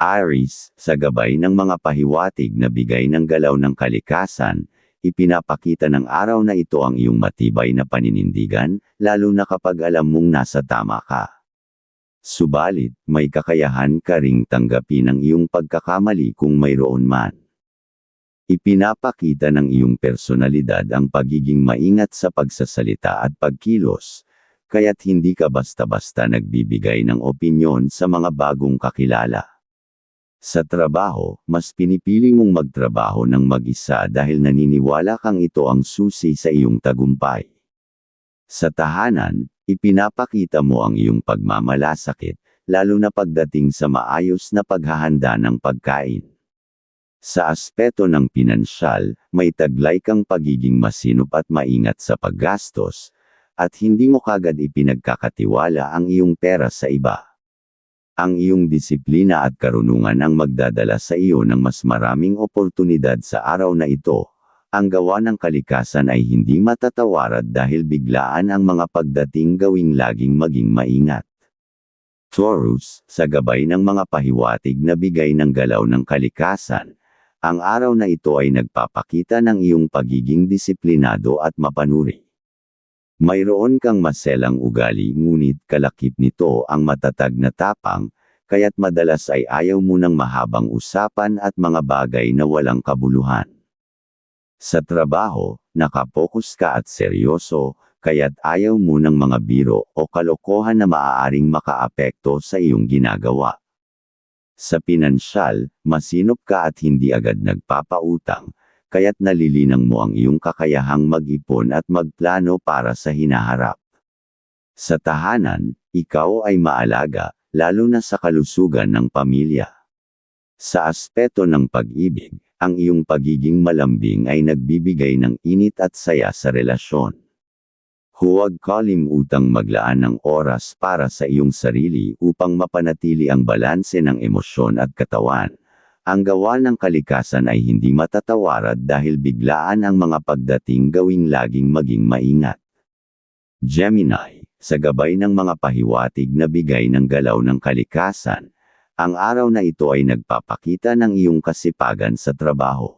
Aries, sa gabay ng mga pahiwatig na bigay ng galaw ng kalikasan, ipinapakita ng araw na ito ang iyong matibay na paninindigan, lalo na kapag alam mong nasa tama ka. Subalit, may kakayahan ka ring tanggapin ang iyong pagkakamali kung mayroon man. Ipinapakita ng iyong personalidad ang pagiging maingat sa pagsasalita at pagkilos, kaya't hindi ka basta-basta nagbibigay ng opinyon sa mga bagong kakilala. Sa trabaho, mas pinipili mong magtrabaho ng mag-isa dahil naniniwala kang ito ang susi sa iyong tagumpay. Sa tahanan, ipinapakita mo ang iyong pagmamalasakit, lalo na pagdating sa maayos na paghahanda ng pagkain. Sa aspeto ng pinansyal, may taglay kang pagiging masinop at maingat sa paggastos, at hindi mo kagad ipinagkakatiwala ang iyong pera sa iba. Ang iyong disiplina at karunungan ang magdadala sa iyo ng mas maraming oportunidad sa araw na ito. Ang gawa ng kalikasan ay hindi matatawarad dahil biglaan ang mga pagdating, gawing laging maging maingat. Taurus, sa gabay ng mga pahiwatig na bigay ng galaw ng kalikasan, ang araw na ito ay nagpapakita ng iyong pagiging disiplinado at mapanuri. Mayroon kang maselang ugali, ngunit kalakip nito ang matatag na tapang, kaya't madalas ay ayaw mo ng mahabang usapan at mga bagay na walang kabuluhan. Sa trabaho, nakapokus ka at seryoso, kaya't ayaw mo ng mga biro o kalokohan na maaaring makaapekto sa iyong ginagawa. Sa pinansyal, masinop ka at hindi agad nagpapautang, kaya't nalilinang mo ang iyong kakayahang mag-ipon at magplano para sa hinaharap. Sa tahanan, ikaw ay maalaga, lalo na sa kalusugan ng pamilya. Sa aspeto ng pag-ibig, ang iyong pagiging malambing ay nagbibigay ng init at saya sa relasyon. Huwag kalimutang maglaan ng oras para sa iyong sarili upang mapanatili ang balanse ng emosyon at katawan. Ang gawa ng kalikasan ay hindi matatawarad dahil biglaan ang mga pagdating, gawing laging maging maingat. Gemini, sa gabay ng mga pahiwatig na bigay ng galaw ng kalikasan, ang araw na ito ay nagpapakita ng iyong kasipagan sa trabaho.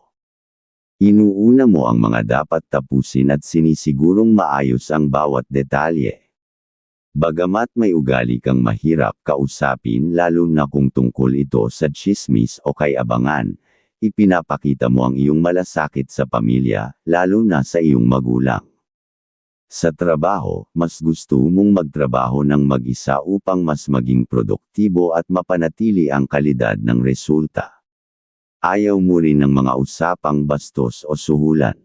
Inuuna mo ang mga dapat tapusin at sinisigurong maayos ang bawat detalye. Bagamat may ugali kang mahirap kausapin, lalo na kung tungkol ito sa tsismis o kay abangan, ipinapakita mo ang iyong malasakit sa pamilya, lalo na sa iyong magulang. Sa trabaho, mas gusto mong magtrabaho ng mag-isa upang mas maging produktibo at mapanatili ang kalidad ng resulta. Ayaw mo rin ng mga usapang bastos o suhulan.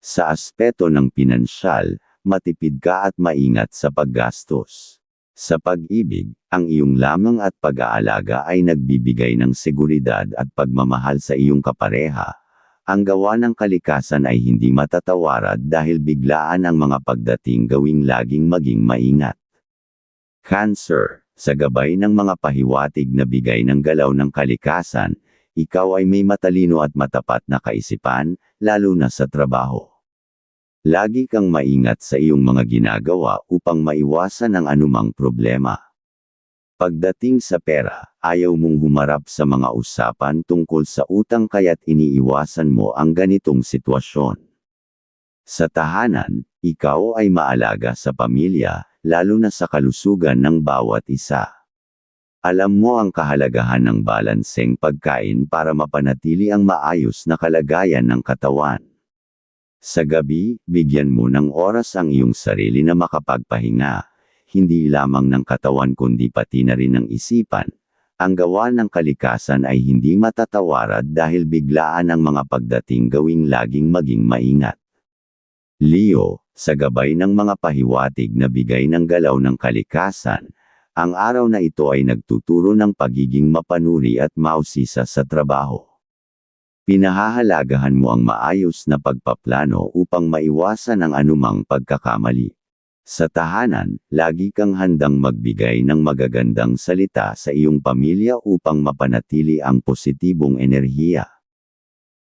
Sa aspeto ng pinansyal, matipid ka at maingat sa paggastos. Sa pag-ibig, ang iyong lamang at pag-aalaga ay nagbibigay ng seguridad at pagmamahal sa iyong kapareha. Ang gawa ng kalikasan ay hindi matatawarad dahil biglaan ang mga pagdating, gawing laging maging maingat. Cancer, sa gabay ng mga pahiwatig na bigay ng galaw ng kalikasan, ikaw ay may matalino at matapat na kaisipan, lalo na sa trabaho. Lagi kang maingat sa iyong mga ginagawa upang maiwasan ang anumang problema. Pagdating sa pera, ayaw mong humarap sa mga usapan tungkol sa utang, kaya't iniiwasan mo ang ganitong sitwasyon. Sa tahanan, ikaw ay maalaga sa pamilya, lalo na sa kalusugan ng bawat isa. Alam mo ang kahalagahan ng balanseng pagkain para mapanatili ang maayos na kalagayan ng katawan. Sa gabi, bigyan mo ng oras ang iyong sarili na makapagpahinga, hindi lamang ng katawan kundi pati na rin ng isipan. Ang gawa ng kalikasan ay hindi matatawarad dahil biglaan ang mga pagdating, gawing laging maging maingat. Leo, sa gabay ng mga pahiwatig na bigay ng galaw ng kalikasan, ang araw na ito ay nagtuturo ng pagiging mapanuri at mausisa sa trabaho. Pinahahalagahan mo ang maayos na pagpaplano upang maiwasan ang anumang pagkakamali. Sa tahanan, lagi kang handang magbigay ng magagandang salita sa iyong pamilya upang mapanatili ang positibong enerhiya.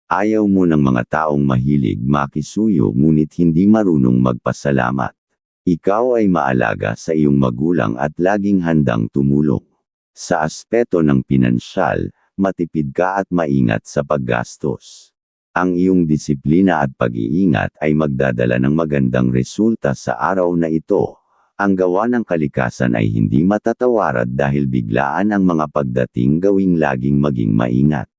Ayaw mo ng mga taong mahilig makisuyo ngunit hindi marunong magpasalamat. Ikaw ay maalaga sa iyong magulang at laging handang tumulong. Sa aspeto ng pinansyal, matipid ka at maingat sa paggastos. Ang iyong disiplina at pag-iingat ay magdadala ng magandang resulta sa araw na ito. Ang gawa ng kalikasan ay hindi matatawarad dahil biglaan ang mga pagdating, gawing laging maging maingat.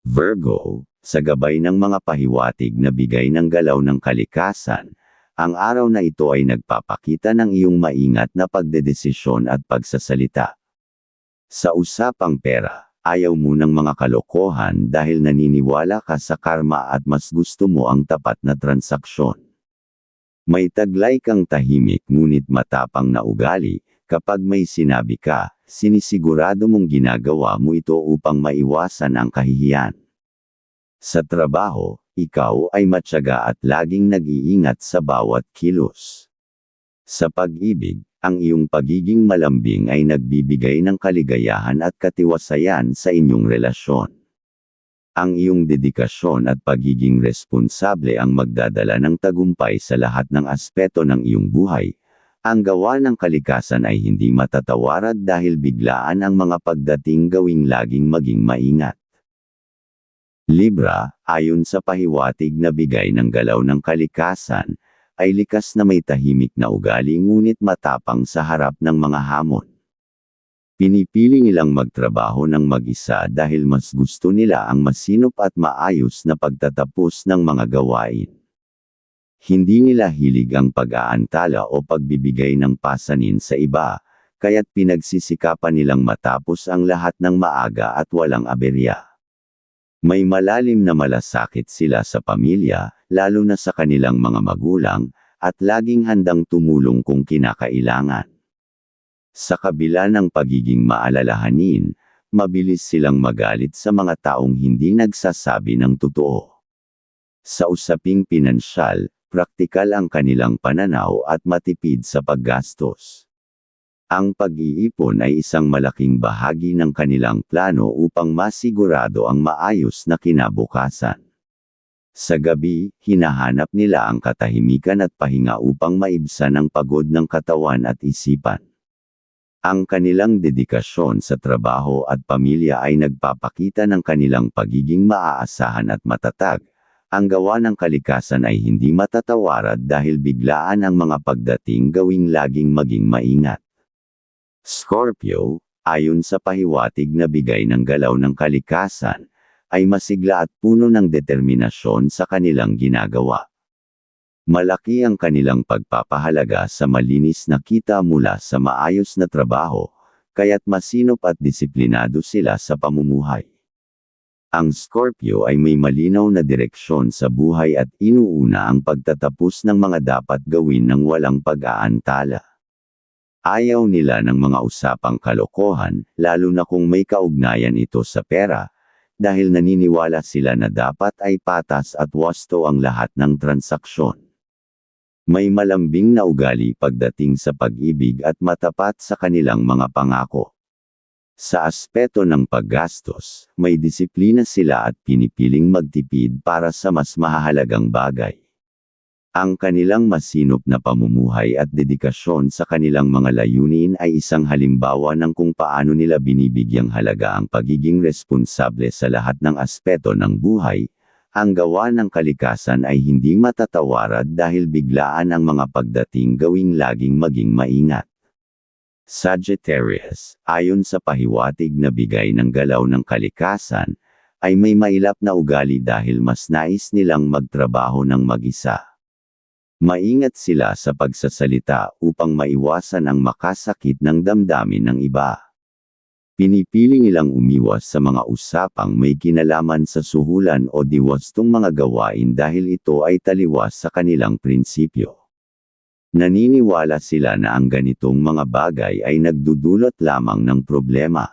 Virgo, sa gabay ng mga pahiwatig na bigay ng galaw ng kalikasan, ang araw na ito ay nagpapakita ng iyong maingat na pagdedesisyon at pagsasalita. Sa usapang pera, ayaw mo ng mga kalokohan dahil naniniwala ka sa karma at mas gusto mo ang tapat na transaksyon. May taglay kang tahimik ngunit matapang na ugali. Kapag may sinabi ka, sinisigurado mong ginagawa mo ito upang maiwasan ang kahihiyan. Sa trabaho, ikaw ay matyaga at laging nag-iingat sa bawat kilos. Sa pag-ibig, ang iyong pagiging malambing ay nagbibigay ng kaligayahan at katiwasayan sa inyong relasyon. Ang iyong dedikasyon at pagiging responsable ang magdadala ng tagumpay sa lahat ng aspeto ng iyong buhay. Ang gawa ng kalikasan ay hindi matatawarad dahil biglaan ang mga pagdating, gawing laging maging maingat. Libra, ayon sa pahiwatig na bigay ng galaw ng kalikasan, ay likas na may tahimik na ugali ngunit matapang sa harap ng mga hamon. Pinipili nilang magtrabaho ng mag-isa dahil mas gusto nila ang masinop at maayos na pagtatapos ng mga gawain. Hindi nila hilig ang pag-aantala o pagbibigay ng pasanin sa iba, kaya't pinagsisikapan nilang matapos ang lahat ng maaga at walang aberya. May malalim na malasakit sila sa pamilya, lalo na sa kanilang mga magulang, at laging handang tumulong kung kinakailangan. Sa kabila ng pagiging maalalahanin, mabilis silang magalit sa mga taong hindi nagsasabi ng totoo. Sa usaping pinansyal, praktikal ang kanilang pananaw at matipid sa paggastos. Ang pag-iipon ay isang malaking bahagi ng kanilang plano upang masigurado ang maayos na kinabukasan. Sa gabi, hinahanap nila ang katahimikan at pahinga upang maibsan ang pagod ng katawan at isipan. Ang kanilang dedikasyon sa trabaho at pamilya ay nagpapakita ng kanilang pagiging maaasahan at matatag. Ang gawa ng kalikasan ay hindi matatawarad dahil biglaan ang mga pagdating, gawing laging maging maingat. Scorpio, ayon sa pahiwatig na bigay ng galaw ng kalikasan, ay masigla at puno ng determinasyon sa kanilang ginagawa. Malaki ang kanilang pagpapahalaga sa malinis na kita mula sa maayos na trabaho, kaya't masinop at disiplinado sila sa pamumuhay. Ang Scorpio ay may malinaw na direksyon sa buhay at inuuna ang pagtatapos ng mga dapat gawin ng walang pag-aantala. Ayaw nila ng mga usapang kalokohan, lalo na kung may kaugnayan ito sa pera, dahil naniniwala sila na dapat ay patas at wasto ang lahat ng transaksyon. May malambing na ugali pagdating sa pag-ibig at matapat sa kanilang mga pangako. Sa aspeto ng paggastos, may disiplina sila at pinipiling magtipid para sa mas mahahalagang bagay. Ang kanilang masinop na pamumuhay at dedikasyon sa kanilang mga layunin ay isang halimbawa ng kung paano nila binibigyang halaga ang pagiging responsable sa lahat ng aspeto ng buhay. Ang gawa ng kalikasan ay hindi matatawarad dahil biglaan ang mga pagdating, gawing laging maging maingat. Sagittarius, ayon sa pahiwatig na bigay ng galaw ng kalikasan, ay may mailap na ugali dahil mas nais nilang magtrabaho ng mag-isa. Maingat sila sa pagsasalita upang maiwasan ang makasakit ng damdamin ng iba. Pinipili nilang umiwas sa mga usapang may kinalaman sa suhulan o diwastong mga gawain dahil ito ay taliwas sa kanilang prinsipyo. Naniniwala sila na ang ganitong mga bagay ay nagdudulot lamang ng problema.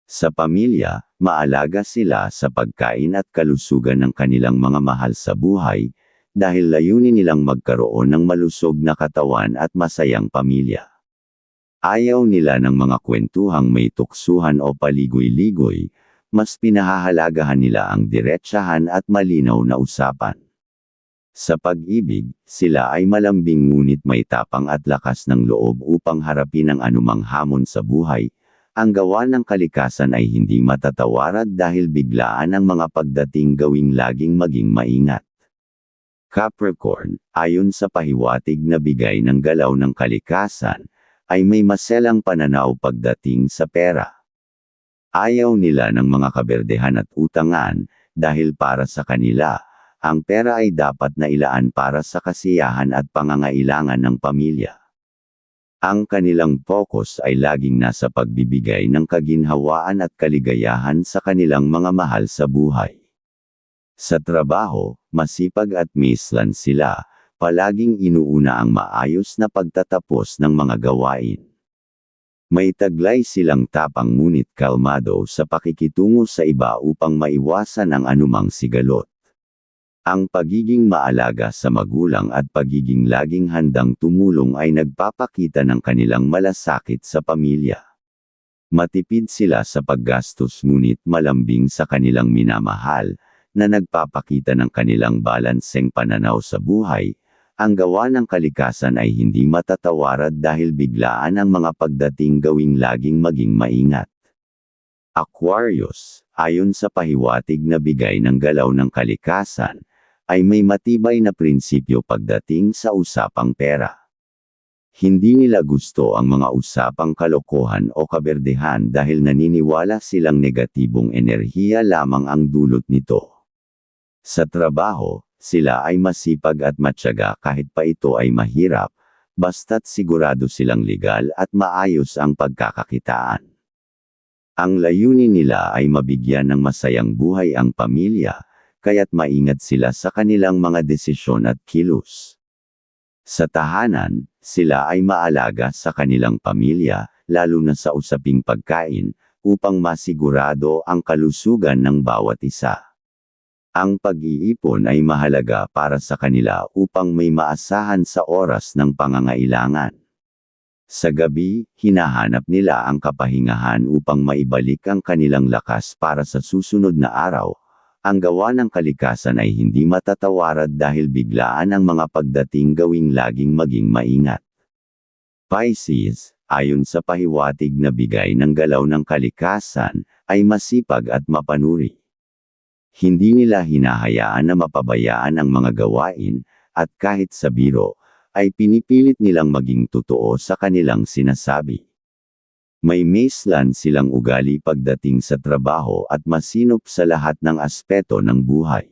Sa pamilya, maalaga sila sa pagkain at kalusugan ng kanilang mga mahal sa buhay, dahil layunin nilang magkaroon ng malusog na katawan at masayang pamilya. Ayaw nila ng mga kwentuhang may tuksuhan o paligoy-ligoy, mas pinahahalagahan nila ang diretsahan at malinaw na usapan. Sa pag-ibig, sila ay malambing ngunit may tapang at lakas ng loob upang harapin ang anumang hamon sa buhay. ang gawa ng kalikasan ay hindi matatawarad dahil biglaan ang mga pagdating gawing laging maging maingat. Capricorn, ayon sa pahiwatig na bigay ng galaw ng kalikasan, ay may maselang pananaw pagdating sa pera. Ayaw nila ng mga kaberdehan at utangan, dahil para sa kanila, ang pera ay dapat na ilaan para sa kasiyahan at pangangailangan ng pamilya. Ang kanilang focus ay laging nasa pagbibigay ng kaginhawaan at kaligayahan sa kanilang mga mahal sa buhay. Sa trabaho, masipag at maislan sila, palaging inuuna ang maayos na pagtatapos ng mga gawain. May taglay silang tapang ngunit kalmado sa pakikitungo sa iba upang maiwasan ang anumang sigalot. Ang pagiging maalaga sa magulang at pagiging laging handang tumulong ay nagpapakita ng kanilang malasakit sa pamilya. Matipid sila sa paggastos ngunit malambing sa kanilang minamahal, na nagpapakita ng kanilang balanseng pananaw sa buhay. Ang gawa ng kalikasan ay hindi matatawarad dahil biglaan ang mga pagdating gawing laging maging maingat. Aquarius, ayon sa pahiwatig na bigay ng galaw ng kalikasan, ay may matibay na prinsipyo pagdating sa usapang pera. Hindi nila gusto ang mga usapang kalokohan o kaberdehan dahil naniniwala silang negatibong enerhiya lamang ang dulot nito. Sa trabaho, sila ay masipag at matyaga kahit pa ito ay mahirap, basta't sigurado silang legal at maayos ang pagkakakitaan. Ang layunin nila ay mabigyan ng masayang buhay ang pamilya, kaya't maingat sila sa kanilang mga desisyon at kilos. Sa tahanan, sila ay maalaga sa kanilang pamilya, lalo na sa usaping pagkain, upang masigurado ang kalusugan ng bawat isa. Ang pag-iipon ay mahalaga para sa kanila upang may maasahan sa oras ng pangangailangan. Sa gabi, hinahanap nila ang kapahingahan upang maibalik ang kanilang lakas para sa susunod na araw. Ang gawa ng kalikasan ay hindi matatawarad dahil biglaan ang mga pagdating gawing laging maging maingat. Pisces, ayon sa pahiwatig na bigay ng galaw ng kalikasan, ay masipag at mapanuri. Hindi nila hinahayaan na mapabayaan ang mga gawain, at kahit sa biro, ay pinipilit nilang maging totoo sa kanilang sinasabi. May maislan silang ugali pagdating sa trabaho at masinop sa lahat ng aspeto ng buhay.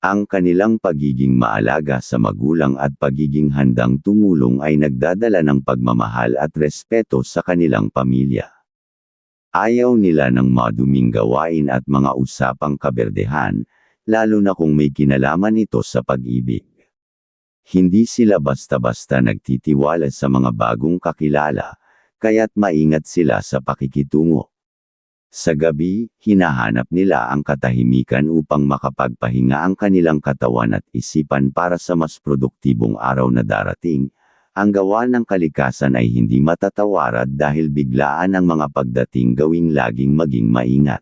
Ang kanilang pagiging maalaga sa magulang at pagiging handang tumulong ay nagdadala ng pagmamahal at respeto sa kanilang pamilya. Ayaw nila ng maduming gawain at mga usapang kaberdehan, lalo na kung may kinalaman ito sa pag-ibig. Hindi sila basta-basta nagtitiwala sa mga bagong kakilala, kaya't maingat sila sa pakikitungo. Sa gabi, hinahanap nila ang katahimikan upang makapagpahinga ang kanilang katawan at isipan para sa mas produktibong araw na darating. Ang gawa ng kalikasan ay hindi matatawarad dahil biglaan ang mga pagdating gawing laging maging maingat.